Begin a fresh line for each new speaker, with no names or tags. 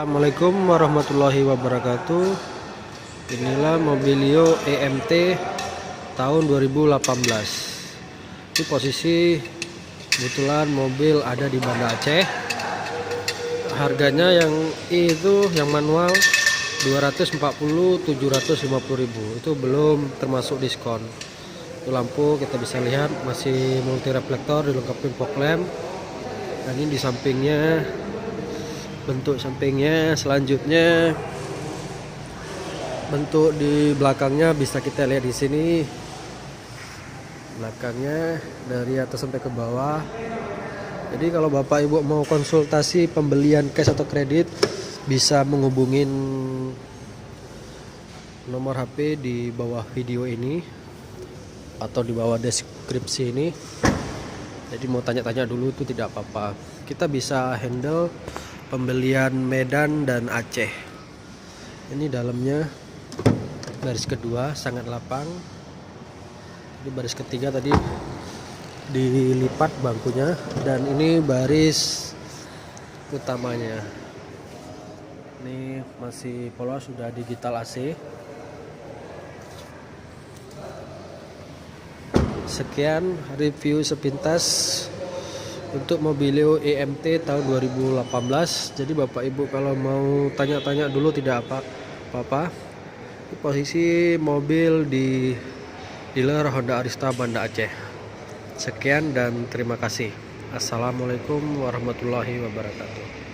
Assalamualaikum warahmatullahi wabarakatuh. Inilah Mobilio EMT tahun 2018. Ini posisi kebetulan mobil ada di Banda Aceh. Harganya yang itu yang manual 240.750.000. Itu belum termasuk diskon. Itu lampu kita bisa lihat masih multi reflektor, dilengkapi fog lamp. Dan ini di sampingnya, bentuk sampingnya. Selanjutnya bentuk di belakangnya bisa kita lihat di sini. Belakangnya dari atas sampai ke bawah. Jadi kalau Bapak Ibu mau konsultasi pembelian cash atau kredit, bisa menghubungin nomor HP di bawah video ini atau di bawah deskripsi ini. Jadi mau tanya-tanya dulu itu tidak apa-apa. Kita bisa handle pembelian Medan dan Aceh. Ini dalamnya baris kedua sangat lapang. Di baris ketiga tadi dilipat bangkunya, dan ini baris utamanya. Ini masih polos, sudah digital AC. Sekian review sepintas untuk Mobilio EMT tahun 2018. Jadi Bapak Ibu kalau mau tanya-tanya dulu tidak apa-apa. Posisi mobil di dealer Honda Arista Banda Aceh. Sekian dan terima kasih. Assalamualaikum warahmatullahi wabarakatuh.